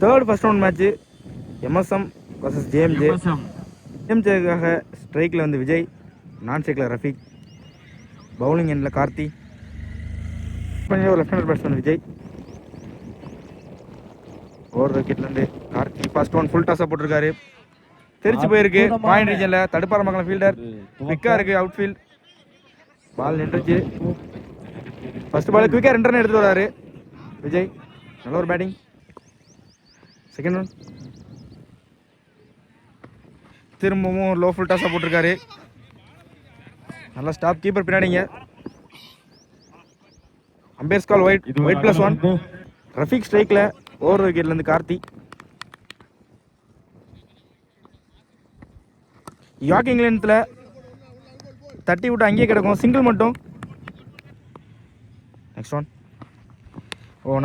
Third first round match MSM vs JMJ. ஜேஎம்ஜேக்காக ஸ்ட்ரைக்கில் வந்து விஜய், நான் ஸ்ட்ரைக்கில் ரஃபீக், பவுலிங் எண்டில் கார்த்தி, ஒரு left hander batsman Vijay. Over விக்கெட்லேருந்து கார்த்தி ஃபர்ஸ்ட் ஒன் ஃபுல் டாஸாக போட்டிருக்காரு, தெரிச்சு போயிருக்கு. பாயிண்ட் ரீஜனில் தடுப்பார மக்கள் ஃபீல்டர் குவிக்காக இருக்குது. அவுட் ஃபீல்ட் பால் நின்றுச்சு. ஃபர்ஸ்ட் பால் குவிக்காக 2 ரன் எடுத்துட்டு வராரு விஜய். நல்ல ஒரு பேட்டிங். செகண்ட் ஒன் திரும்பவும் லோ ஃபுல் டாஸாக போட்டிருக்காரு. நல்லா ஸ்டாப், கீப்பர் பின்னாடிங்க. அம்பேர்ஸ் கால் ஒயிட் +1. ரஃபீக் ஸ்ட்ரைக்கில் ஓவர் விக்கெட்லேருந்து கார்த்தி. யார்க்கிங் லென்த்தில் தட்டி விட்டு அங்கேயே கிடக்கும், சிங்கிள் மட்டும். நெக்ஸ்ட் ஒன்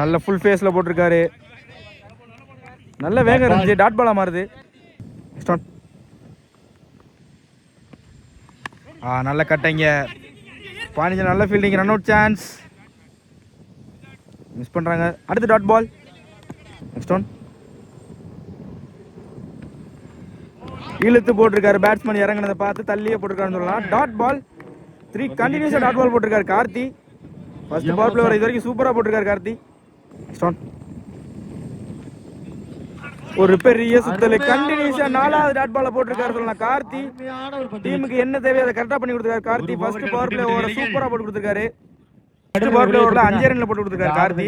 நல்ல ஃபுல் ஃபேஸில் போட்டிருக்காரு. நல்ல வேகம் இருந்துச்சு, டாட் பாலாக மாறுது. நெக்ஸ்ட் ஒன் நல்ல கட்டைங்க. பானிஜன் நல்ல fielding, run out chance miss பண்ணுறாங்க. அடுத்து டாட் பால். நெக்ஸ்ட் ஒன் இழுத்து போட்டிருக்காரு. பேட்ஸ்மேன் இறங்கினதை பார்த்து தள்ளியே போட்டிருக்காருன்னு சொல்லலாம். டாட் பால் 3 கண்டினியூஸாக டாட் பால் போட்டிருக்காரு கார்த்தி. ஃபர்ஸ்ட் பவர் பிளேயர் இது வரைக்கும் சூப்பராக போட்டிருக்காரு கார்த்தி. நெக்ஸ்ட் ஒன் ஒரு பெரிய சுத்தல், கண்டினியூஸா 4வது டாட் பால போட்டிருக்காரு சொல்லலாம் கார்த்தி. டீமுக்கு என்ன தேவையோ அதை கரெக்டா பண்ணி கொடுத்திருக்காரு கார்த்தி. ஃபர்ஸ்ட் பவர் பிளே ஓவர சூப்பரா போட்டு கொடுத்திருக்காரு. ஃபர்ஸ்ட் பவர் பிளே ஓவர்ல 5 ரன்ல போட்டு கொடுத்திருக்காரு Karthi.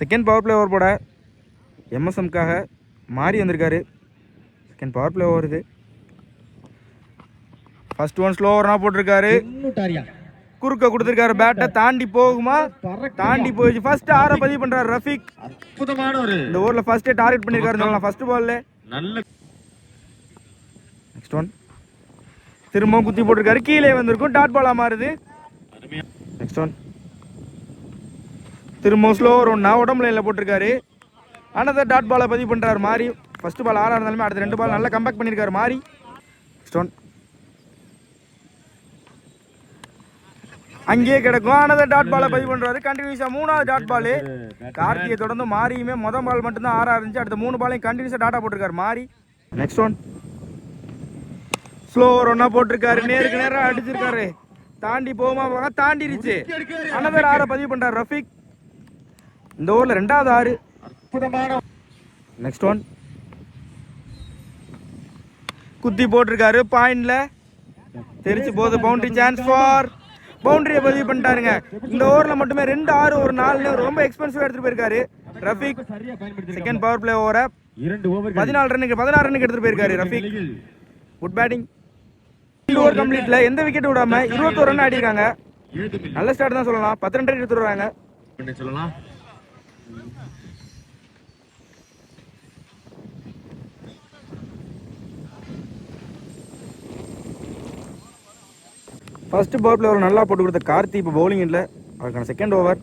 Second power play over போட எம்எஸ்எம்காக மாறி வந்திருக்காரு. செகண்ட் பவர் பிளே ஓவர் இது. ஃபர்ஸ்ட் ஒன் ஸ்லோ ஓவரா போட்டிருக்காரு. குறுக்க கொடுத்திருக்காரு. பேட்டை தாண்டி போகுமா? தாண்டி போயிடுச்சு. ஃபர்ஸ்ட் 6 பதிவு பண்றாரு ரஃபீக். அற்புதமான ஒரு இந்த ஓவர்ல ஃபர்ஸ்ட் டார்கெட் பண்ணிருக்காரு ஃபர்ஸ்ட் பால்ல. நல்ல நெக்ஸ்ட் ஒன் திரும்பவும் குத்தி போட்டிருக்காரு. கீழே வந்திருக்கும், டாட் பாலா மாறுது. நெக்ஸ்ட் ஒன் திரும்பவும் ஸ்லோ ஒன்னா உடம்பு லைன்ல போட்டிருக்காரு. அனதர் டாட் பாலை பதிவு பண்றாரு மாறி. ஃபர்ஸ்ட் பால் 6 இருந்தாலுமே அடுத்த 2 பால் நல்லா கம்பேக் பண்ணிருக்காரு மாறி. நெக்ஸ்ட் ஒன் அங்கேயே கிடக்கும். அனதர் டாட் பாலை பதிவு பண்றாரு. கண்டினியூஸா 3வது டாட் பால். கார்த்தியை தொடர்ந்து மாறியுமே முதல் பால் மட்டும்தான் 6 இருந்துச்சு. அடுத்த 3 பாலையும் கண்டினியூஸா டாட்டா போட்டிருக்காரு மாறி. நெக்ஸ்ட் ஒன் ஸ்லோ ஒன்னா போட்டிருக்காரு. நேருக்கு நேரம் அடிச்சிருக்காரு. தாண்டி போகுமா? தாண்டிருச்சு. அனதர் 6 பதிவு பண்றாரு ரஃபீக். இந்த ஓவர்ல 2வது 6. நெக்ஸ்ட் ஒன் குத்தி போட்டிருக்காரு. பாயிண்ட்ல தெரிச்சு போகுது. பவுண்டரி சான்ஸ் ஃபார் பவுண்டரியை பதிவு பண்ணிட்டாருங்க. இந்த ஓவரில் மட்டுமே 2 6 ஒரு 4 ரொம்ப எக்ஸ்பென்சிவ் எடுத்துட்டு போயிருக்காரு ரஃபீக். செகண்ட் பவர் பிளே ஓவரை 16 ரன்னுக்கு எடுத்துட்டு போயிருக்காரு ரஃபீக். Good batting. ஓவர் கம்ப்ளீட்ல எந்த விக்கெட் விடாம 21 ரன் ஆடிருக்காங்க. நல்ல ஸ்டார்ட் தான் சொல்லலாம். 10 ரன் எடுத்துட்டு வராங்க. ஃபர்ஸ்ட் பவர் பிளே ஓவர் நல்லா போட்டு கொடுத்த கார்த்தி இப்போ பவுலிங் இல்லை. அவருக்கான செகண்ட் ஓவர்.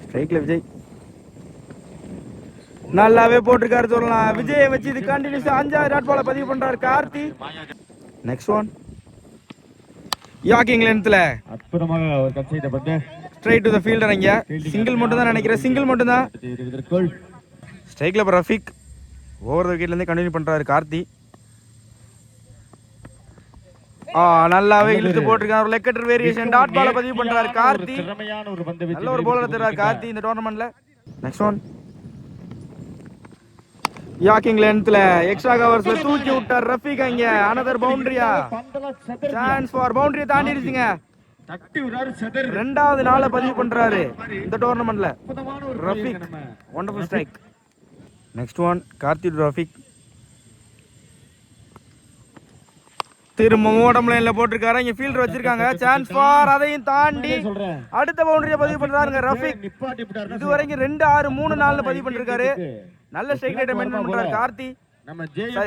ஸ்ட்ரைக்ல விஜய் நல்லாவே போட்டிருக்காரு சொல்லலாம். விஜயை வச்சு இது கண்டினியூஸா 5வது டாட் பாலை பதிவு பண்றாரு கார்த்தி. நெக்ஸ்ட் ஒன் யார்க்கிங் லென்த்ல ஸ்ட்ரைட் டு தி ஃபீல்டர். இங்க சிங்கிள் மட்டும் தான் நினைக்கிறேன். சிங்கிள் மட்டும் தான். ஸ்ட்ரைக்ல ரஃபீக் ஓவர் விக்கெட்ல இருந்து கண்டினியூ பண்றாரு கார்த்தி. நல்லாவே இழுத்து போட்டிருக்காரு. லெக் கட்டர் வேரியேஷன் டாட் பால பதிவு பண்றாரு கார்த்தி. நல்ல ஒரு பவுலர் தராரு கார்த்தி இந்த டோர்னமெண்ட்ல. நெக்ஸ்ட் ஒன் யார்க்கிங் லென்த்ல எக்ஸ்ட்ரா கவர்ஸ்ல தூக்கி விட்டார் ரஃபீக். அங்க அனதர் பவுண்டரியா சான்ஸ் ஃபார் பவுண்டரியை தாண்டிடுச்சுங்க. 2வது 4 பதிவு பண்றாரு இந்த டோர்னமெண்ட்ல Rafeeq. Wonderful strike. Next one Karthi Rafeeq திரும்பவும் உடம்பு லைன்ல போட்டிருக்காரு. இங்க ஃபீல்டர் வச்சிருக்காங்க. சான்ஸ் ஃபார் அதையும் தாண்டி அடுத்த பவுண்டரியை பதிவு பண்றாருங்க ரஃபீக். இதுவரைக்கும் 2 6 3 4 பதிவு பண்ணிருக்காரு. நல்ல ஸ்ட்ரைக் ரேட்டை மெயின்டைன் பண்றாரு கார்த்தி.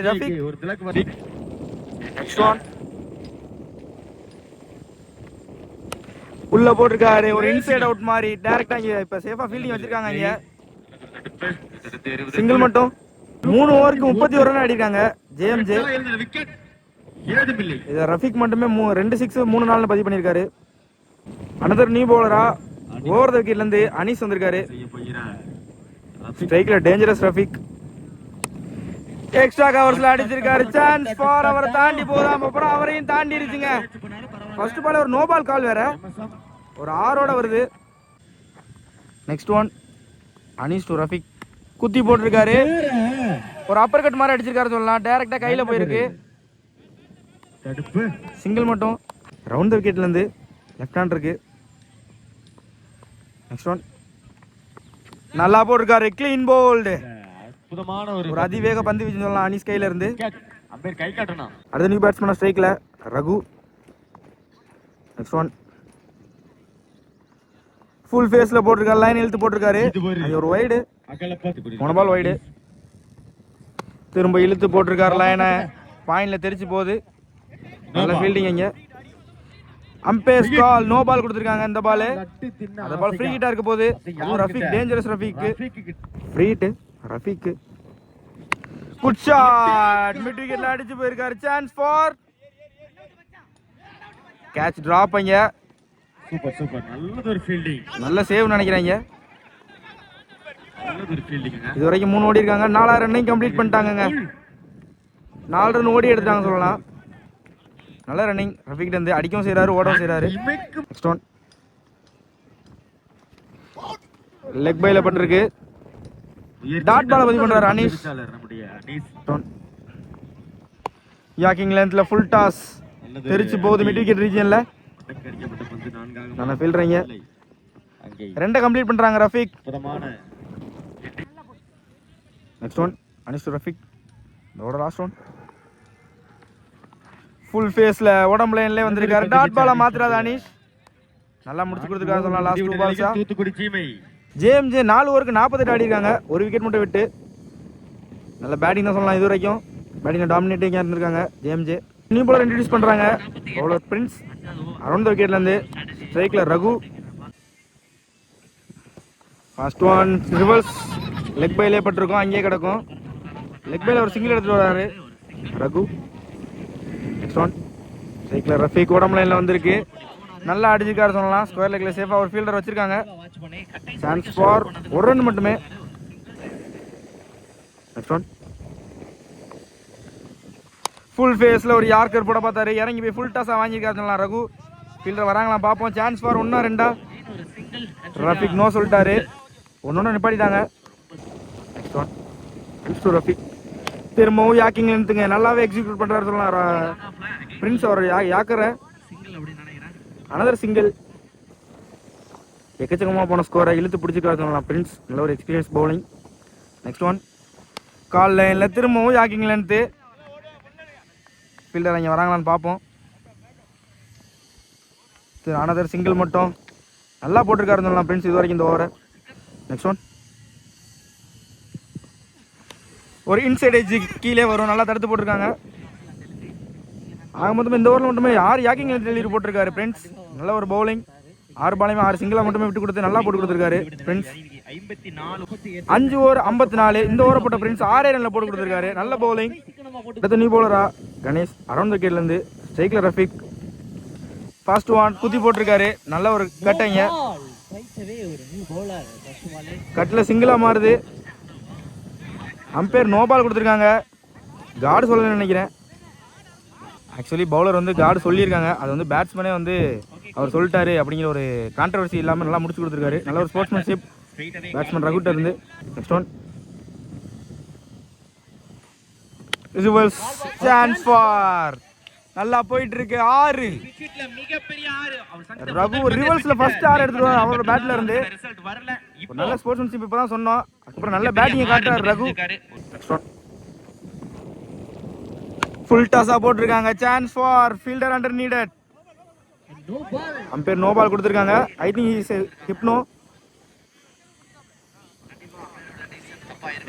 ரஃபீக் நெக்ஸ்ட் ஒன் உள்ள போட்டிருக்காரு. ஒரு இன்சைட் அவுட் மாதிரி டைரக்டா இங்க இப்ப சேஃபா ஃபீல்டிங் வச்சிருக்காங்க. இங்க சிங்கிள் மட்டும். 3 ஓவருக்கு 31 ரன் ஆடிருக்காங்க ஜேஎம்ஜே. இது ரஃபீக் மட்டுமே 2 6 3 4 பதிவு பண்ணிருக்காரு. அனதர் நியூ பவுலரா ஓவர் தி விக்கெட்ல இருந்து அனீஸ் வந்திருக்காரு. ஸ்ட்ரைக்ல டேஞ்சரஸ் ரஃபிக் எக்ஸ்ட்ரா கவர்ஸ்ல அடிச்சிருக்காரு. சான்ஸ் ஃபார் அவரை தாண்டி போதாம அப்புறம் அவரையும் தாண்டிருச்சுங்க. ஃபர்ஸ்ட் பால் ஒரு நோ பால் கால் வேற ஒரு 6 வருது. Next one Anees to Rafiq குத்தி போட்டிருக்காரு. ஒரு அப்பர் கட் மாதிரி அடிச்சிருக்காரு சொல்லலாம். டைரக்டா கையில போயிருக்கு. சிங்கிள் மட்டும் ரவுண்ட் த விக்கெட்ல இருந்து லெஃப்ட் ஹேண்ட் இருக்கு. நெக்ஸ்ட் ஒன் நல்லா போட்டிருக்காரு. Clean bowled. ஒரு அதிவேக பந்து வீச்சு சொல்லலாம் அனீஸ் கையில இருந்து. அடுத்த நியூ பேட்ஸ்மேன் ஸ்ட்ரைக்ல ரகு. நெக்ஸ்ட் ஒன் ஃபுல் ஃபேஸ்ல போட்டிருக்காரு. லைன் இழுத்து போட்டிருக்காரு. அது ஒரு வைடு. போன பால் வைடு. திரும்ப இழுத்து போட்டிருக்காரு. லைனை பாயிண்ட்ல தெரிச்சு போகுது. நல்ல ஃபீல்டிங் இங்க. அம்பேர் கால் நோ பால் கொடுத்திருக்காங்க. இந்த பால் அந்த பால் ஃப்ரீ ஹிட்டா இருக்க போகுது. Rafiq dangerous Rafiq free hit. Rafiq good shot mid விக்கெட்ல அடிச்சு போயிருக்காரு. Chance for catch drop. இங்க சூப்பர் சூப்பர் நல்லதொரு ஃபீல்டிங். நல்ல சேவ் நினைக்கிறேன். நல்லதொரு ஃபீல்டிங். இது வரைக்கும் 3 ஓடி இருக்காங்க. 4 ரன்னையும் கம்ப்ளீட் பண்ணிட்டாங்கங்க. 4 ரன் ஓடி எடுத்தாங்க சொல்லலாம். நல்ல ரன்னிங் ரஃபிக் இருந்து அடிக்கவும் செய்யறாரு ஓடவும் செய்யறாரு. நெக்ஸ்ட் ஒன் லெக் பைல பட்டிருக்கு. டாட் பால் பதிவு பண்றாரு அனீஸ். யாக்கிங் லென்த்ல ஃபுல் டாஸ் தெரிச்சு போகுது மிட் விக்கெட் ரீஜன்ல. நல்ல ஃபீல்டரிங்க. 2 கம்ப்ளீட் பண்றாங்க Rafiq. Next one Anees to Rafiq. இதோட லாஸ்ட் ஒன் ஃபுல் ஃபேஸ்ல உடம்பு லைன்ல வந்திருக்காரு. டாட் பாலா மாத்திராத அனீஷ். நல்லா முடிச்சு கொடுத்துருக்காரு சொல்லலாம். லாஸ்ட் 2 பால்ஸா ஜேஎம்ஜே 4 ஓவருக்கு 48 ஆடி இருக்காங்க. ஒரு விக்கெட் மட்டும் விட்டு நல்ல பேட்டிங் தான் சொல்லலாம். இது வரைக்கும் பேட்டிங் டாமினேட்டிங்கா இருந்திருக்காங்க ஜேஎம்ஜே. நியூ பாலர் இன்ட்ரோடியூஸ் பண்றாங்க. பவுலர் பிரின்ஸ் அரௌண்ட் த விக்கெட்ல இருந்து ஸ்ட்ரைக்ல Raghu. First one reverse leg பைலே பட்டிருக்கோம். அங்கேயே கிடக்கும். லெக் பைல ஒரு சிங்கிள் எடுத்துட்டு வராரு ரகு. நெக்ஸ்ட் ஒன் ஸ்ட்ரைக்ல ரஃபிக் உடம்பு லைன்ல வந்திருக்கு. நல்லா அடிச்சிருக்காரு சொல்லலாம். ஸ்கொயர் லெக்ல சேஃபா ஒரு ஃபீல்டர் வச்சிருக்காங்க. சான்ஸ் ஃபார் ஒரு ரன் மட்டுமே. நெக்ஸ்ட் ஒன் ஃபுல் ஃபேஸ்ல ஒரு யார்க்கர் போட பார்த்தாரு. இறங்கி போய் ஃபுல் டாஸா வாங்கியிருக்காரு சொல்லலாம் ரகு. ஃபீல்டர் வராங்களாம் பார்ப்போம். Chance for 1-2. ரஃபிக் நோ சொல்லிட்டாரு. 1-1 நிப்பாட்டிட்டாங்க. நெக்ஸ்ட் ஒன் ரஃபிக் திரும்பவும் யாக்கிங் எடுத்துங்க. நல்லாவே எக்ஸிக்யூட் பண்றாரு சொல்லலாம் பிரின்ஸ். அவர் யாக்கற அனதர் சிங்கிள். எக்கச்சக்கமா போன ஸ்கோரை இழுத்து பிடிச்சிருக்காரு சொல்லலாம் பிரின்ஸ். நல்ல ஒரு experience bowling. Next one call லைன்ல திரும்பவும் யாக்கிங் லென்த்து. ஃபீல்டர் இங்கே வராங்களான்னு பார்ப்போம். அனதர் சிங்கிள் மட்டும் நல்லா போட்டிருக்காருன்னு சொல்லலாம் பிரின்ஸ் இது வரைக்கும் இந்த ஓவரை. நெக்ஸ்ட் ஒன் ஒரு இன்சைட் எட்ஜ் கீழே வரும். நல்லா தடுத்து போட்டிருக்காங்க. ஆக மொத்தம் இந்த ஓவரில் மட்டுமே 6 யாக்கிங் டெலிவரி போட்டிருக்காரு பிரின்ஸ். நல்ல ஒரு பவுலிங். 6 பாலையுமே 6 சிங்கிளா மட்டுமே விட்டு கொடுத்து நல்லா போட்டு கொடுத்துருக்காரு பிரின்ஸ். 5 ஓவர் 54. இந்த ஓவரை போட்ட பிரின்ஸ் 6 ரன்ல போட்டு கொடுத்துருக்காரு. நல்ல பவுலிங். அடுத்த நியூ பவுலரா கணேஷ் அரௌண்ட் த விக்கெட்ல இருந்து ஸ்ட்ரைக்ல ரஃபிக். ஃபர்ஸ்ட் ஒன் குத்தி போட்டிருக்காரு. நல்ல ஒரு கட்டைங்க. கட்ல சிங்கிளா மாறுது. அம்பேர் நோ பால் கொடுத்துருக்காங்க. கார்டு சொல்ல நினைக்கிறேன். ஆக்சுவலி பவுலர் வந்து கார்டு சொல்லியிருக்காங்க. அது வந்து பேட்ஸ்மேனே வந்து அவர் சொல்லிட்டாரு அப்படிங்கிற ஒரு கான்ட்ரவர்சி இல்லாமல் நல்லா முடிச்சு கொடுத்துருக்காரு. நல்ல ஒரு ஸ்போர்ட்ஸ்மேன்ஷிப் பேட்ஸ்மேன் ரகுட்ட இருந்து. Next one reverse chance for நல்லா போயிட்டு இருக்கு. 6 ரகு ரிவர்ஸ்ல ஃபர்ஸ்ட் 6 எடுத்துருவாரு அவரோட பேட்ல இருந்து. நல்ல ஸ்போர்ட்ஸ்மேன்ஷிப் இப்பதான் சொன்னோம். அப்புறம் நல்ல பேட்டிங் காட்டுறாரு ரகு. ஃபுல் டாஸா போட்டிருக்காங்க. Chance for fielder under needed. Umpire no ball கொடுத்திருக்காங்க. ஐ திங்க் இஸ் ஹிப்னோ.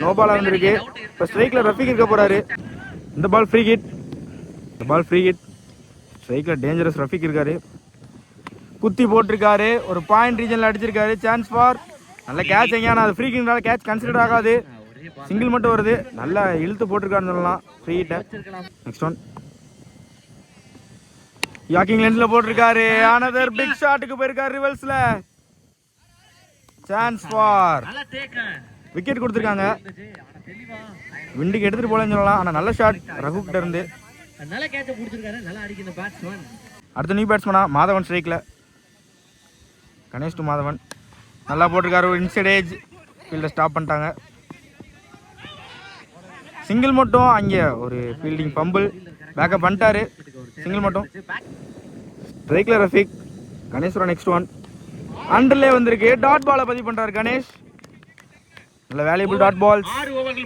நோ பால் வந்திருக்கு. இப்போ ஸ்ட்ரைக்ல ரஃபிக் இருக்க போறாரு. இந்த பால் ஃப்ரீ ஹிட். இந்த பால் ஃப்ரீ ஹிட். ஸ்ட்ரைக்ல டேஞ்சரஸ் ரஃபிக் இருக்காரு. குத்தி போட்டிருக்காரு. ஒரு பாயிண்ட் ரீஜன்ல அடிச்சிருக்காரு. சான்ஸ் ஃபார் நல்ல கேட்ச். எங்கேயான அது ஃப்ரீ ஹிட்னால கேட்ச் கன்சிடர் ஆகாது. சிங்கிள் மட்டும் வருது. நல்லா இழுத்து போட்டிருக்காருன்னு சொல்லலாம் ஃப்ரீ ஹிட்ட. நெக்ஸ்ட் ஒன் யாக்கிங் லென்ஸ்ல போட்டிருக்காரு. அனதர் பிக் ஷாட்டுக்கு போயிருக்காரு ரிவர்ஸ்ல. சான்ஸ் ஃபார் விக்கெட் கொடுத்துருக்காங்க. விண்டுக்கு எடுத்துட்டு போலன்னு சொல்லலாம். ஆனால் நல்ல ஷாட் ரகு கிட்ட இருந்து. அடுத்த நியூ பேட்ஸ்மேனா மாதவன் ஸ்ட்ரைக்கில். கணேஷ் டு மாதவன் நல்லா போட்டிருக்காரு. ஒரு இன்சைட் ஏஜ் ஃபீல்டை ஸ்டாப் பண்ணிட்டாங்க. சிங்கிள் மட்டும் அங்கே ஒரு ஃபீல்டிங் பம்பிள் பேக்கப் பண்ணிட்டாரு. சிங்கிள் மட்டும். ஸ்ட்ரைக்கில் ரஃபீக். கணேஸ்வரன் நெக்ஸ்ட் ஒன் அண்டர்லே வந்திருக்கு. டாட் பாலை பதிவு பண்ணுறாரு கணேஷ். நல்ல வேல்யூபிள் டாட் பால்ஸ்.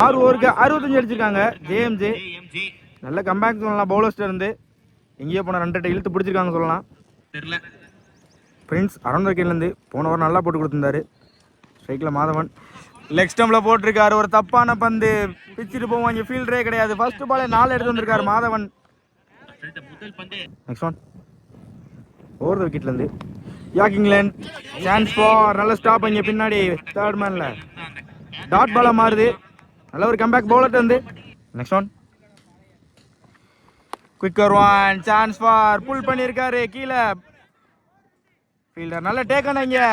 6 ஓவருக்கு 65 அடிச்சிருக்காங்க ஜேஎம்ஜே. நல்ல கம்பேக் சொல்லலாம். பவுலர்ஸ்ல இருந்து எங்கேயோ போன 2 ரன் இழுத்து பிடிச்சிருக்காங்க சொல்லலாம். பிரின்ஸ் அரௌண்ட் விக்கெட்லேருந்து போன ஓவர் நல்லா போட்டு கொடுத்துருந்தாரு. ஸ்ட்ரைக்கில் மாதவன் லெக் ஸ்டம்பில் போட்டிருக்காரு. ஒரு தப்பான பந்து பிச்சுட்டு போவோம். இங்கே ஃபீல்டரே கிடையாது. ஃபர்ஸ்ட் பாலே 4 எடுத்து வந்திருக்காரு Madhavan. Next one over the விக்கெட்லேருந்து யாக்கிங்லேண்ட் சான்ஸ் ஃபார். நல்ல ஸ்டாப் இங்கே பின்னாடி தேர்ட் மேனில். டாட் பாலா மாறுது. நல்ல ஒரு கம்பேக் பவுலர் வந்து. Next one quicker one chance for. Pull பண்ணியிருக்காரு கீழே ஃபீல்டர். நல்ல டேக்கன் இங்கே.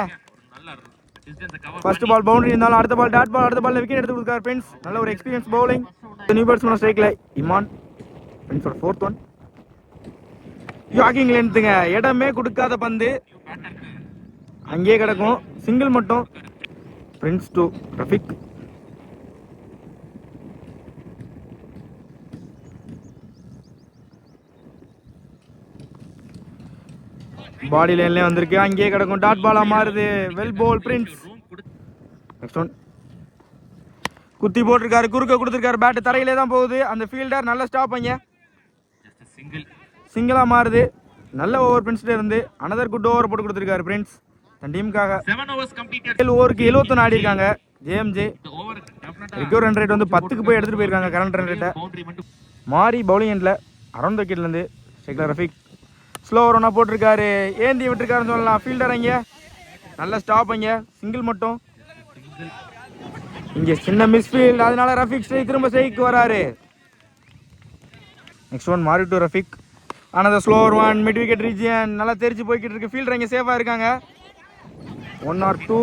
ஃபர்ஸ்ட் பால் பவுண்டரி இருந்தாலும் அடுத்த பால் டாட் பால். அடுத்த பால் விக்கெட் எடுத்து கொடுத்தாரு பிரின்ஸ். நல்ல ஒரு எக்ஸ்பீரியன்ஸ் பவுலிங். நியூ பேட்ஸ்மேன் ஸ்ட்ரைக்கில் இமான். பிரின்ஸோட 4th one. யாக்கிங் லென்த்துங்க. இடமே கொடுக்காத பந்து அங்கேயே கிடக்கும். சிங்கிள் மட்டும். Prince to Rafiq. பாடி லைன்ல வந்திருக்கு. அங்கேயே கிடக்கும். டாட் பாலா மாறுது. வெல் போல் பிரின்ஸ். நெக்ஸ்ட் ஒன் குத்தி போட்டிருக்காரு. குறுக்க கொடுத்துருக்காரு. பேட்டு தரையிலே தான் போகுது. அந்த ஃபீல்டர் நல்ல ஸ்டாப் அங்க. சிங்கிளா மாறுது. நல்ல ஓவர் பிரின்ஸ்ல இருந்து. அனதர் குட் ஓவர் போட்டு கொடுத்துருக்காரு பிரின்ஸ் தன் டீமுக்காக. 7 ஓவருக்கு 71 ஆடி இருக்காங்க ஜேஎம்ஜே. ரெக்யூர் ரன் ரேட் வந்து 10க்கு போய் எடுத்துட்டு போயிருக்காங்க கரண்ட் ரன் ரேட்டை. மாறி பவுலிங் எண்ட்ல அரௌண்ட் விக்கெட்ல இருந்து ஸ்ட்ரைக்கில் ரஃபீக். ஸ்லோ ஓவர்னா போட்டிருக்காரு. ஏந்தி விட்டுருக்காருன்னு சொல்லலாம். ஃபீல்டர் அங்கே நல்ல ஸ்டாப் அங்கே. சிங்கிள் மட்டும். இங்கே சின்ன மிஸ்ஃபீல்ட். அதனால ரஃபீக் ஸ்ட்ரைக் திரும்ப ஸ்ட்ரைக்கு வராரு. நெக்ஸ்ட் ஒன் மாறி டு ரஃபீக். ஆனால் slower one mid wicket region. நல்லா தெரிச்சு போய்கிட்டு இருக்கு. ஃபீல்டர் இங்கே சேஃபாக இருக்காங்க. 1 or 2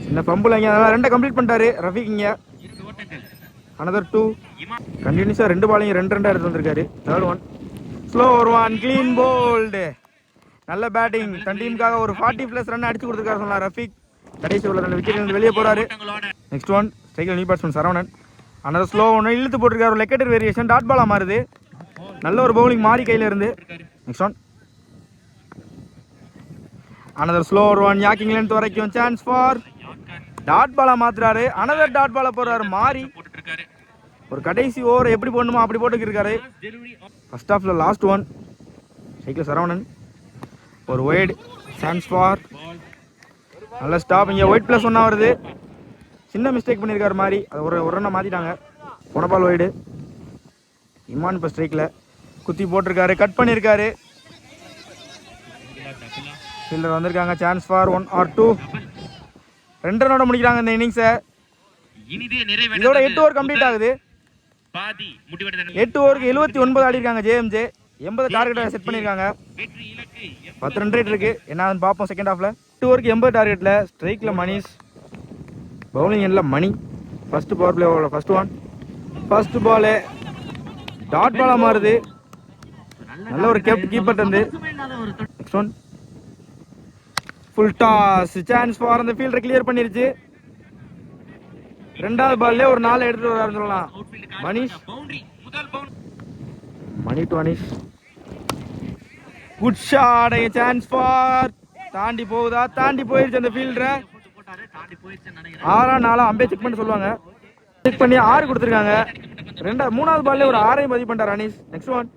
சின்ன பம்புல இங்கே அதெல்லாம் 2 கம்ப்ளீட் பண்ணிட்டாரு ரஃபீக். இங்கே அனதர் 2 கண்டினியூஸாக 2 பாலையும் 2 எடுத்து வந்திருக்காரு. Third one slower one clean bowled. நல்ல பேட்டிங். தன் டீமுக்காக ஒரு 40+ ரன் அடிச்சு கொடுத்துருக்காரு சொல்லலாம் ரஃபீக். கடைசி உள்ள 2 விக்கெட் வெளியே போறாரு. நெக்ஸ்ட் ஒன் ஸ்ட்ரைக்கில் new batsman Saravanan. Another slow ஒன்று இழுத்து போட்டிருக்காரு. ஒரு லெக்கெட்டர் வேரியேஷன். டாட் பாலா மாறுது. நல்ல ஒரு பவுலிங் மாறி கையில இருந்து. Next one another slower one yorking length வரைக்கும் சான்ஸ் ஃபார். டாட் பாலா மாத்துறாரு. அனதர் டாட் பாலா போடுறாரு மாறி. ஒரு கடைசி ஓவர் எப்படி போடணுமோ அப்படி போட்டுக்கிருக்காரு. ஃபர்ஸ்ட் ஹாஃப்ல லாஸ்ட் ஒன் ஸ்ட்ரைக்கில் சரவணன். ஒரு ஒயிட் சான்ஸ் ஃபார். நல்ல ஸ்டாப் இங்கே. ஒயிட் +1 வருது. சின்ன மிஸ்டேக் பண்ணியிருக்காரு மாதிரி. அது ஒரு ரன்னை மாற்றிட்டாங்க. போன பால் ஒயிடு. இமான் இப்போ ஸ்ட்ரைக்கில் குத்தி போட்டிருக்காரு. கட் பண்ணியிருக்காரு. ஃபீல்டர் வந்திருக்காங்க. Chance for 1 or 2. 2 ரன்னோட முடிக்கிறாங்க இந்த இன்னிங்ஸை. இதோட 8 ஓவர் கம்ப்ளீட் ஆகுது. 8 ஓவருக்கு 79 ஆடி இருக்காங்க ஜேஎம்ஜே. 80 டார்கெட்டை செட் பண்ணியிருக்காங்க. 10 ரன் ரேட் இருக்கு. என்னன்னு பார்ப்போம் செகண்ட் ஹாஃப்ல. 8 ஓவருக்கு 80 டார்கெட்ல ஸ்ட்ரைக்கில் மணிஷ். பவுலிங் எண்ணில் மணி. ஃபர்ஸ்ட் பவர் பிளே ஓவரில் first one. First ball dot பாலா மாறுது. நல்ல ஒரு கீப்பர் வந்து. Next one full toss chance for. அந்த ஃபீல்டரை கிளியர் பண்ணிருச்சு. 2வது பால்லே ஒரு 4 எடுத்துட்டு வராருன்னு சொல்லலாம். Manish. Mani to Anish. Good shot. Chance for. தாண்டி போகுதா? தாண்டி போயிருச்சு அந்த ஃபீல்டரை. 6-4 அம்பே செக் பண்ணி சொல்லுவாங்க. செக் பண்ணி 6 கொடுத்துருக்காங்க. 3வது பால்லே ஒரு 6ஐயும் பதிவு பண்ணிட்டார் Anish. Next one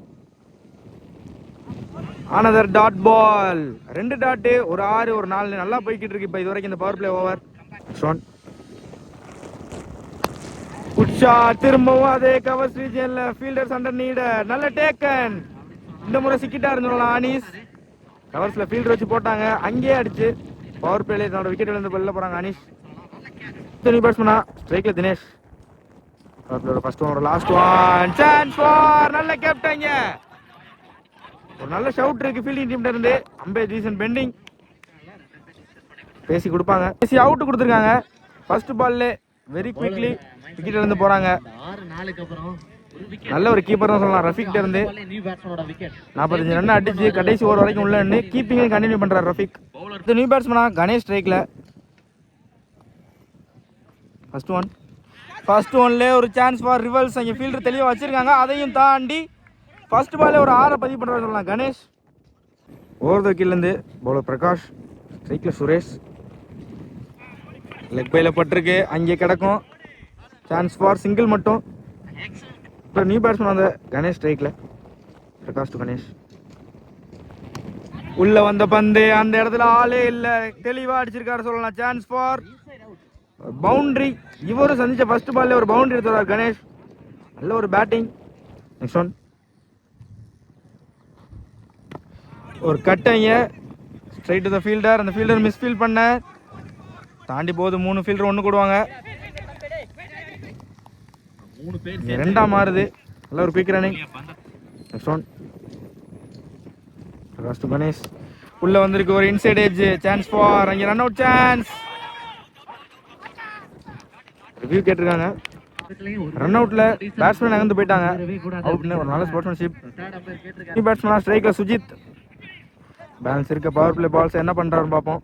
another dot ball. 2 dot ஒரு 6 ஒரு 4 நல்லா போய்கிட்டு இருக்கு இப்போ இது வரைக்கும் இந்த power play over. Next one good shot. திரும்பவும் அதே கவர் ரீஜன்ல ஃபீல்டர்ஸ் அண்டர் நீட. நல்ல டேக்கன். இந்த முறை சிக்கிட்டாருன்னு சொல்லலாம் அனீஸ். கவர்ஸ்ல ஃபீல்டர் வச்சு போட்டாங்க. அங்கேயே அடிச்சு பவர் பிளேல தன்னோட விக்கெட் விழுந்து வெளில போறாங்க அனீஷ். நியூ பேட்ஸ்மேனா ஸ்ட்ரைக்ல Dinesh. First over last one chance for. நல்ல கேப்டங்க. ஒரு நல்ல ஷவுட் இருக்கு ஃபீல்டிங் டீம்ல இருந்து. Umpire reason pending. பேசி கொடுப்பாங்க. பேசி அவுட் கொடுத்துருக்காங்க. ஃபர்ஸ்ட் பால்ல வெரி குவிக்லி விக்கெட்ல இருந்து போறாங்க. நல்ல ஒரு கீப்பர் தான் சொல்லலாம். ரஃபீக் இருந்து 45 ரன் அடிச்சு கடைசி ஓவர் வரைக்கும் உள்ள நின்று கீப்பிங் கண்டினியூ பண்றாரு ரஃபீக். இது நியூ பேட்ஸ்மேனா கணேஷ் ஸ்ட்ரைக்ல. ஃபர்ஸ்ட் ஒன்ல ஒரு சான்ஸ் ஃபார் ரிவல்ஸ். அங்கே ஃபீல்டர் தெளிவாக வச்சிருக்காங்க. அதையும் தாண்டி ஃபர்ஸ்ட் பால்ல ஒரு 6 பதிவு பண்றாரு சொல்லலாம் கணேஷ். ஓவர் த கீழேருந்து பவுலர் பிரகாஷ், ஸ்ட்ரைக்ல சுரேஷ், லெக் பைல பட்டிருக்கு, அங்கே கிடக்கும். சான்ஸ் ஃபார் சிங்கிள் மட்டும். இப்போ நியூ பேட்ஸ்மேன் வந்த கணேஷ் ஸ்ட்ரைக்ல. பிரகாஷ் டு கணேஷ். உள்ள வந்த பந்து அந்த இடத்துல ஆளே இல்லை, தெளிவா அடிச்சிருக்காரு சொல்லலாம். Chance for boundary. இவரும் சந்திச்ச ஃபர்ஸ்ட் பால்ல ஒரு பவுண்டரி எடுத்துறாரு கணேஷ். நல்ல ஒரு பேட்டிங். நெக்ஸ்ட் ஒன் ஒரு கட்டைங்க ஸ்ட்ரைட் டு த ஃபீல்டர். அந்த ஃபீல்டர் மிஸ் ஃபீல் பண்ண தாண்டி போகுது. 3 ஃபீல்டர் ஒன்று கூடுவாங்க. ரெண்டாம் மாறுது. நல்ல ஒரு quick running. Next one Prakash to Ganesh. உள்ள வந்திருக்கு ஒரு இன்சைட் எட்ஜ். சான்ஸ் ஃபார் அங்கே ரன் அவுட் சான்ஸ். ரிவ்யூ கேட்டிருக்காங்க. ரன் அவுட்ல பேட்ஸ்மேன் நகர்ந்து போயிட்டாங்க. அவுட்னு ஒரு நல்ல ஸ்போர்ட்ஸ்மேன்ஷிப். நியூ பேட்ஸ்மேனா ஸ்ட்ரைக்ல சுஜித். பேலன்ஸ் இருக்க பவர் பிளே பால்ஸ் என்ன பண்றாருன்னு பார்ப்போம்.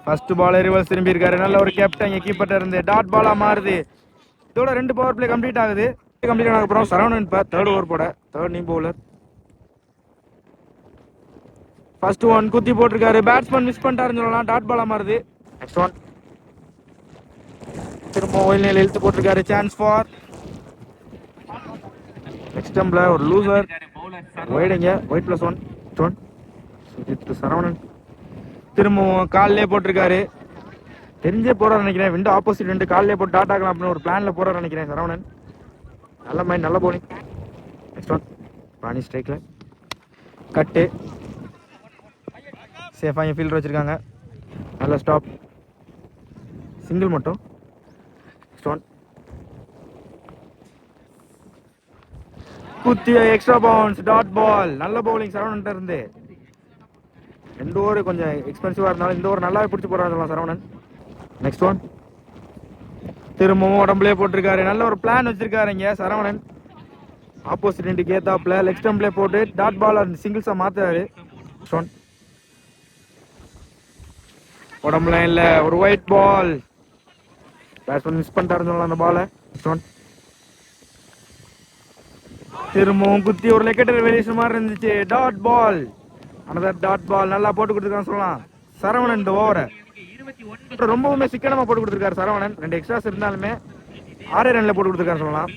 ஃபர்ஸ்ட் பால் ரிவர்ஸ் திரும்பி இருக்காரு. நல்ல ஒரு கேப்டன் கீப்பர்ட்ட இருந்து டாட் பாலா மாறுது. இதோட 2 பவர் பிளே கம்ப்ளீட் ஆகுது. கம்ப்ளீட் ஆன அப்புறம் சரவணன் இப்ப தேர்ட் ஓவர் போட third new bowler. First one குத்தி போட்டிருக்காரு. பேட்ஸ்மேன் மிஸ் பண்ணிட்டாருன்னு சொல்லலாம். டாட் பாலா மாறுது. நெக்ஸ்ட் ஒன் திரும்ப ஒயில் நேல் இழுத்து போட்டிருக்காரு. சான்ஸ் ஃபார் நெக்ஸ்ட் டம்ல ஒரு லூசர் ஒயிடுங்க. Wide plus 1 one Sujith Saravanan திரும்பவும் கால்லே போட்டிருக்காரு. தெரிஞ்சே போறாரு நினைக்கிறேன். விண்டோ ஆப்போசிட் ரெண்டு கால்லே போட்டு டாட் ஆகலாம் அப்படின்னு ஒரு பிளான்ல போறாரு நினைக்கிறேன் சரவணன். நல்ல மைண்ட், நல்ல போலிங். நெக்ஸ்ட் ஒன் பாணி ஸ்ட்ரைக்ல கட்டு. சேஃபா இங்கே ஃபீல்டர் வச்சிருக்காங்க. நல்ல ஸ்டாப். சிங்கிள் மட்டும். நெக்ஸ்ட் ஒன் குத்திய எக்ஸ்ட்ரா பவுன்ஸ் டாட் பால். நல்ல பவுலிங் சரவணன் இருந்து. 2 ஓவர் கொஞ்சம் எக்ஸ்பென்சிவா இருந்தாலும் இந்த ஓவர் நல்லாவே பிடிச்சி போறாரு சரவணன். நெக்ஸ்ட் ஒன் திரும்பவும் உடம்புலே போட்டிருக்காரு. நல்ல ஒரு பிளான் வச்சிருக்காரு இங்க சரவணன். ஆப்போசிட் ரெண்டுக்கு ஏத்தாப்ல லெக் ஸ்டம்ப்ல போட்டு டாட் பால் அந்த சிங்கிள்ஸா மாத்துறாரு. உடம்புல இல்ல ஒரு ஒயிட் பால். பேட்ஸ்மேன் மிஸ் பண்ணிட்டாருன்னு சொல்லலாம் அந்த பாலை. திரும்பவும் குத்தி ஒரு லெக்கெட்டர் வெளியே மாதிரி இருந்துச்சு. Dot ball. Another dot ball. நல்லா போட்டு கொடுத்துருக்கான்னு சொல்லலாம் சரவணன் இந்த ஓவரை. ரொம்பவுமே சிக்கனமா போட்டு கொடுத்துருக்காரு சரவணன். 2 எக்ஸ்ட்ராஸ் இருந்தாலுமே 6 ரன்ல போட்டு கொடுத்துருக்காரு சொல்லலாம்.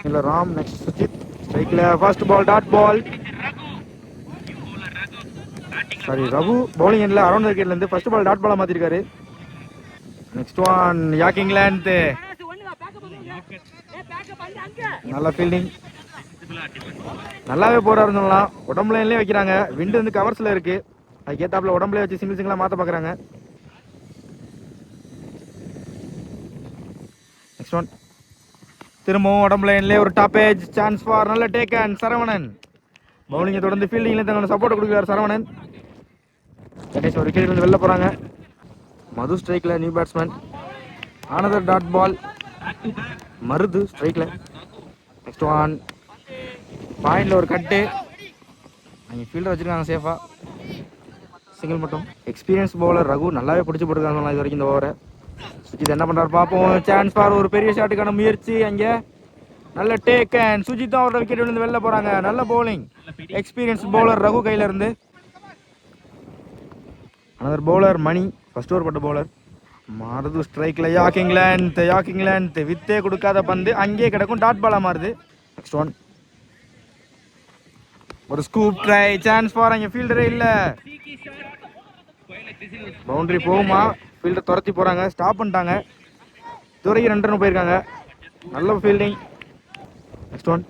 இல்ல ராம். நெக்ஸ்ட் சுஜித் ஸ்ட்ரைக்ல first ball dot ball. Sorry Raghu bowling எண்ட்ல அரௌண்ட் விக்கெட்ல இருந்து ஃபர்ஸ்ட் பால் டாட் பாலா மாத்திருக்காரு. Next one yorking length. நல்ல ஃபீல்டிங். நல்லாவே போறாருன்னு சொல்லலாம். உடம்புல லைன்லயே வைக்கிறாங்க. விண்டு வந்து கவர்ஸ்ல இருக்கு. அதுக்கு ஏத்தாப்புல உடம்புல வச்சு சிங்கிளா மாத்த பாக்குறாங்க. நெக்ஸ்ட் ஒன் திரும்பவும் உடம்புல லைன்லயே ஒரு டாப் ஏஜ். சான்ஸ் ஃபார் நல்ல டேக் அண்ட் சரவணன். பவுலிங்கை தொடர்ந்து ஃபீல்டிங்ல தங்களோட சப்போர்ட் கொடுக்குறாரு சரவணன். கணேஷ் ஒரு விக்கெட் இருந்து வெளில போறாங்க. மது ஸ்ட்ரைக்ல new batsman. Another dot ball. Marudhu ஸ்ட்ரைக்ல. நெக்ஸ்ட் ஒன் பாயிண்ட்ல ஒரு கட்டு. அங்கே ஃபீல்டர் வச்சிருக்காங்க சேஃபா. சிங்கிள் மட்டும். எக்ஸ்பீரியன்ஸ் பவுலர் ரகு நல்லாவே பிடிச்சி போட்டுருக்காங்க இது வரைக்கும் இந்த ஓவரை. சுஜித் என்ன பண்றாரு பார்ப்போம். சான்ஸ் ஃபார் ஒரு பெரிய ஷாட்டுக்கான முயற்சி. அங்க நல்ல டேக் அண்ட் சுஜித் தான் அவரோட விக்கெட் விழுந்து வெளில போறாங்க. நல்ல பவுலிங் எக்ஸ்பீரியன்ஸ் பவுலர் ரகு கையில இருந்து. அனதர் பவுலர் மணி ஃபர்ஸ்ட் ஓவர் பட்ட பவுலர். மாறுது ஸ்ட்ரைக்ல யாக்கிங் லென்த் வித்தே கொடுக்காத பந்து அங்கேயே கிடக்கும். டாட் பாலா மாறுது. நெக்ஸ்ட் ஒன் ஒரு ஸ்கூப் ட்ரை. சான்ஸ் ஃபார் அங்க ஃபீல்டரே இல்ல. பவுண்டரி போகுமா? ஃபீல்டர் துரத்தி போறாங்க. ஸ்டாப் பண்ணிட்டாங்க. துறைக்கு 2 ரன் போயிருக்காங்க. நல்ல ஃபீல்டிங். நெக்ஸ்ட் ஒன்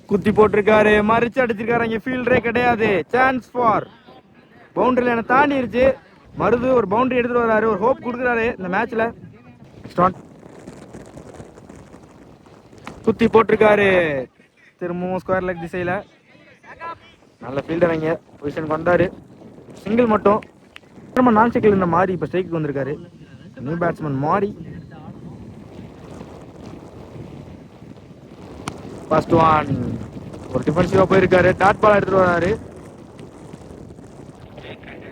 குத்தி போட்டிருக்காரு. மறிச்சு அடிச்சிருக்காரு. அங்க ஃபீல்டரே கிடையாது. சான்ஸ் ஃபார் பவுண்டரி லைனை தாண்டிருச்சு. மருது ஒரு பவுண்டரி எடுத்துட்டு வர்றாரு. ஒரு ஹோப் கொடுக்குறாரு இந்த மேட்ச்ல. நெக்ஸ்ட் ஒன் குத்தி போட்டிருக்காரு. திரும்பவும் ஸ்கொயர் லெக் திசையில நல்ல ஃபீல்டர் இங்கே பொசிஷனுக்கு வந்தார். சிங்கிள் மட்டும். நம்ம நான் சைக்கிள் இருந்த மாறி இப்போ ஸ்ட்ரைக்கு வந்திருக்காரு. நியூ பேட்ஸ்மேன் மாறி. First one. ஒரு டிஃபென்சிவாக போயிருக்காரு. டாட் பால் எடுத்துட்டு வராரு.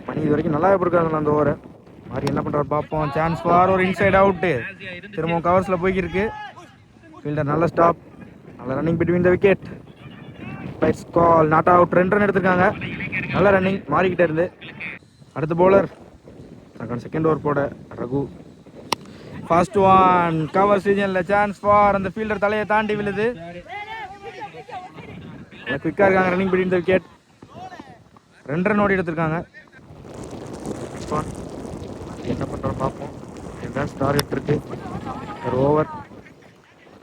மணி இது வரைக்கும் நல்லாவே போயிருக்காங்க அந்த ஓவரை. மாறி என்ன பண்ணுறாரு பார்ப்போம். சான்ஸ் ஃபார் ஒரு இன்சைட் அவுட்டு. திரும்பவும் கவர்ஸில் போய்க்கிருக்கு. ஃபீல்டர் நல்ல ஸ்டாப். நல்ல running between the wicket. Lights call. Not out. 2 run எடுத்திருக்காங்க. நல்ல ரன்னிங் மாறிக்கிட்டே இருந்து. அடுத்த பவுலர் செகண்ட் ஓவர் போட ரகு. First one. கவர் சீசனில் சான்ஸ் ஃபார். அந்த ஃபீல்டர் தலையை தாண்டி விழுது. குவிக்காக இருக்காங்க. Running between the wicket. 2 run ஓடி எடுத்திருக்காங்க. என்ன பண்ணுறோம் பார்ப்போம். இதுதான் ஸ்டார் ஹிட் இருக்கு. ஒரு ஓவர்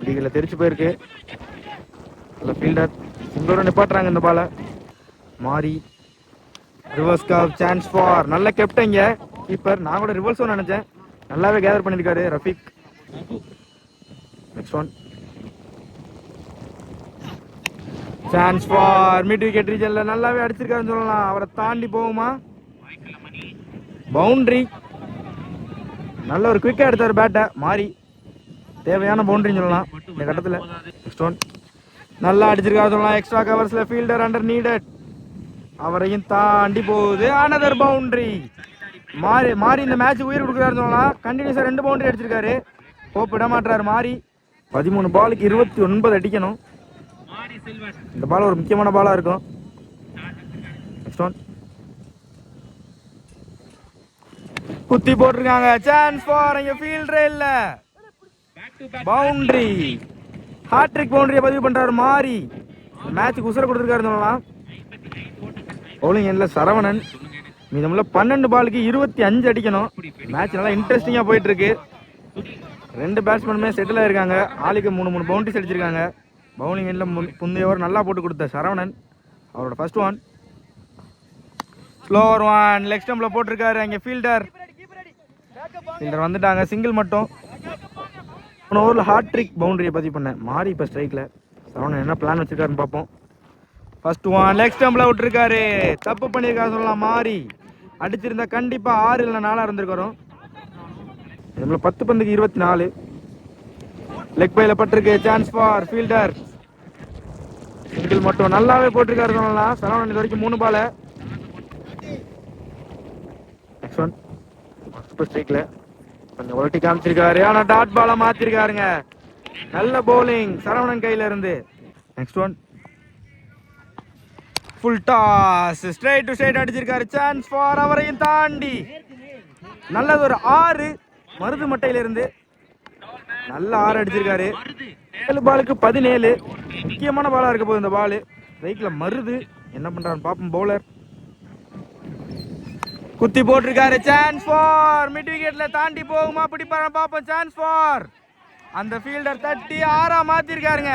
லீகில் தெரிச்சு போயிருக்கு. நல்ல ஃபீல்டர். சிங்களோட நிப்பாட்டுறாங்க இந்த பாலை. மாறி ரிவர்ஸ் கப். Chance for. நல்ல கேப்டங்க கீப்பர். நான் கூட ரிவர்ஸ் நினைச்சேன். நல்லாவே கேதர் பண்ணியிருக்காரு Rafeeq. Next one. Chance for. Mid wicket ரீஜன்ல நல்லாவே அடிச்சிருக்காருன்னு சொல்லலாம். அவரை தாண்டி போகுமா? பவுண்டரி. நல்ல ஒரு குவிக்கா எடுத்தார் பேட்டை மாறி. தேவையான பவுண்டரின்னு சொல்லலாம் இந்த கட்டத்தில். Next one. நல்லா அடிச்சிருக்காரு சொல்லலாம். எக்ஸ்ட்ரா கவர்ஸ்ல ஃபீல்டர் அண்டர் நீடட். அவரையும் தாண்டி போகுது. Another boundary. மாறி இந்த மேட்ச் உயிர் கொடுக்குறாருன்னு சொல்லலாம். கண்டினியூஸாக 2 பவுண்டரி அடிச்சிருக்காரு. ஹோப் விட மாட்டாரு மாறி. 13 பாலுக்கு 29 அடிக்கணும். இந்த பால் ஒரு முக்கியமான பாலா இருக்கும். Next one. குத்தி போட்டிருக்காங்க. Chance for. இங்க ஃபீல்டரே இல்ல. பவுண்டரி. ஹாட்ரிக் பவுண்டரியை பதிவு பண்றாரு மாறி. மேட்சுக்கு உசர கொடுத்துருக்காருன்னு சொல்லலாம். பவுலிங் எண்ட்ல சரவணன். மீதமுள்ள 12 பாலுக்கு 25 அடிக்கணும். மேட்ச் நல்லா இன்ட்ரெஸ்டிங்கா போயிட்டு இருக்கு. 2 பேட்ஸ்மேனுமே செட்டில் ஆயிருக்காங்க. ஆளுக்கு 3 பவுண்டரிஸ் அடிச்சிருக்காங்க. பவுலிங் எண்ட்ல முந்தைய ஓவர் நல்லா போட்டு கொடுத்த சரவணன். அவரோட first one. Slower one. Leg ஸ்டம்ப்ல போட்டிருக்காரு. அங்கே ஃபீல்டர் வந்துட்டாங்க. சிங்கிள் மட்டும். போன ஓவரில் ஹாட்ரிக் பவுண்டரியை பதிவு பண்ணேன் மாறி. இப்போ ஸ்ட்ரைக்கில் சரவணன் என்ன பிளான் வச்சிருக்காருன்னு பார்ப்போம். First one. லெக் ஸ்டம்ப்ல விட்டுருக்காரு. தப்பு பண்ணியிருக்காரு சொல்லலாம் மாறி. அடிச்சிருந்தா கண்டிப்பா 6 இல்ல 4 இருந்திருக்கிறோம். 10 பந்துக்கு 24. லெக் பைல பட்டிருக்கு. Chance for. ஃபீல்டர் சிங்கிள் மட்டும். நல்லாவே போட்டிருக்காரு சொல்லலாம் சரவணன். இது வரைக்கும் 3 பால. Next one. சூப்பர் ஸ்ட்ரைக்ல கொஞ்சம் உலட்டி காமிச்சிருக்காரு. ஆனா டாட் பால மாத்திருக்காருங்க. நல்ல பவுலிங் சரவணன் கையில இருந்து. Next one. Full toss. Straight to straight அடிச்சிருக்காரு. Chance for. அவரையும் தாண்டி நல்லது ஒரு 6 மருது மட்டையில இருந்து. நல்ல 6 அடிச்சிருக்காரு. 7 பாலுக்கு 17. முக்கியமான பாலா இருக்க போகுது இந்த பால். ஸ்ட்ரைக்ல மருது என்ன பண்றாரு பாப்போம். பவுலர் குத்தி போட்டிருக்காரு. Chance for. மிட் விக்கெட்ல தாண்டி போகுமா பிடிப்பாரு பாப்போம். Chance for. அந்த ஃபீல்டர் தட்டி 6 மாத்திருக்காருங்க.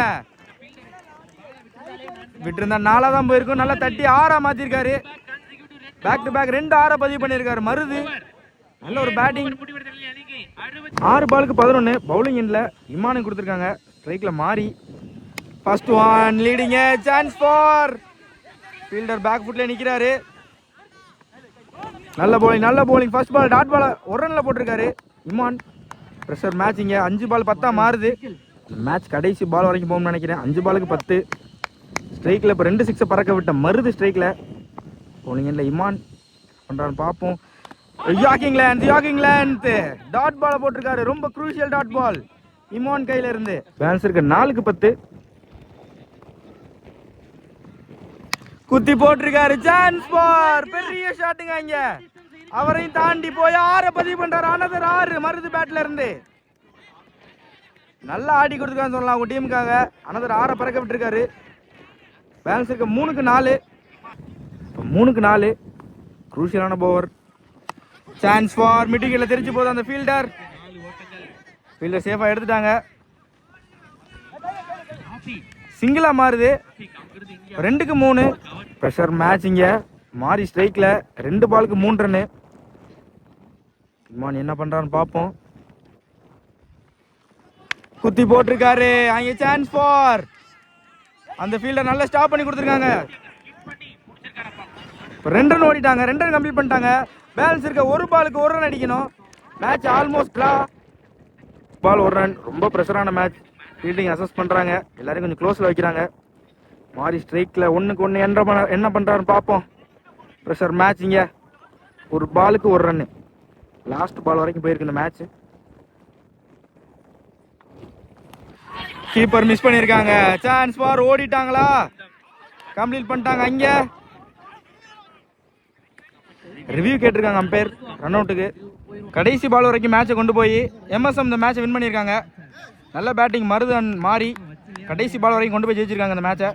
விட்டு இருந்தா 4 தான் போயிருக்கும். நல்லா தட்டி 6 மாத்திருக்காரு. பேக் டு பேக் 2 6 பதிவு பண்ணிருக்காரு மருது. நல்ல ஒரு பேட்டிங். 6 பாலுக்கு 11. பவுலிங் எண்ட்ல இமானுக்கு கொடுத்துருக்காங்க. ஸ்ட்ரைக்ல மாறி. First one. Leading. Chance for. Fielder back ஃபுட்ல நிக்கிறாரு. நல்ல bowling. First ball dot ball 1 ரன்ல போட்டிருக்காரு இமான். Pressure match. இங்க 5 பால் 10 மாறுது. மேட்ச் கடைசி பால் வரைக்கும் போகணும்னு நினைக்கிறேன். 5 பாலுக்கு 10. ஸ்ட்ரைக்ல இப்போ 2 6 பறக்க விட்ட மருது. ஸ்ட்ரைக்ல பவுலிங் எண்ட்ல இமான் பண்றான்னு பார்ப்போம். யாக்கிங்லேண்ட் டாட் பால் போட்டிருக்காரு. ரொம்ப குரூஷியல் டாட் பால் இமான் கையில இருந்து. பேலன்ஸ் இருக்கு 4க்கு 10. குத்தி போட்டிருக்காரு. Chance for. பெரிய ஷாட்டுங்க இங்க. அவரையும் தாண்டி போய் 6 பதிவு பண்றாரு. அனதர் 6 மருது பேட்ல இருந்து. நல்லா ஆடி கொடுத்துருக்கான்னு சொல்லலாம் உங்க டீமுக்காக. அனதர் 6 பறக்க விட்டுருக்காரு. பேலன்ஸ் இருக்கு 3க்கு 4. 3க்கு 4. குரூஷியலான பவர். Chance for. மிட்டிங்கில் தெரிஞ்சு போகுது அந்த ஃபீல்டர் சேஃபா எடுத்துட்டாங்க. சிங்கிளா மாறுது. 2க்கு 3. ப்ரெஷர் மேட்ச் இங்க. மாறி ஸ்ட்ரைக்ல 2 பாலுக்கு 3 ரன்னு. இமான் என்ன பண்றான்னு பார்ப்போம். குத்தி போட்டிருக்காரு. அங்க சான்ஸ் ஃபார். அந்த ஃபீல்டர் நல்லா ஸ்டாப் பண்ணி கொடுத்துருக்காங்க. இப்போ 2 ரன் ஓடிட்டாங்க, 2 ரன் கம்ப்ளீட் பண்ணிட்டாங்க. பேலன்ஸ் இருக்க ஒரு பாலுக்கு 1 ரன் அடிக்கணும். Match almost draw. Ball 1 run. ரொம்ப ப்ரெஷரான மேட்ச். ஃபீல்டிங் அசஸ் பண்ணுறாங்க, எல்லாரையும் கொஞ்சம் க்ளோஸில் வைக்கிறாங்க. மாறி ஸ்ட்ரைக்கில் 1க்கு 1 என்ன பண்ணுறாருன்னு பார்ப்போம். ப்ரெஷர் மேட்ச் இங்கே. ஒரு பாலுக்கு 1 ரன்னு. லாஸ்ட் பால் வரைக்கும் போயிருக்கு இந்த மேட்ச். கீப்பர் மிஸ் பண்ணியிருக்காங்க. சான்ஸ் ஃபார் ஓடிட்டாங்களா? கம்ப்ளீட் பண்ணிட்டாங்க. அங்கே ரிவ்யூ கேட்டிருக்காங்க அம்பையர் ரன் அவுட்டுக்கு. கடைசி பால் வரைக்கும் மேட்சை கொண்டு போய் எம்எஸ்எம் இந்த மேட்சை வின் பண்ணியிருக்காங்க. நல்ல பேட்டிங் மருதன் மாறி கடைசி பால் வரைக்கும் கொண்டு போய் ஜெயிச்சிருக்காங்க இந்த மேட்சை.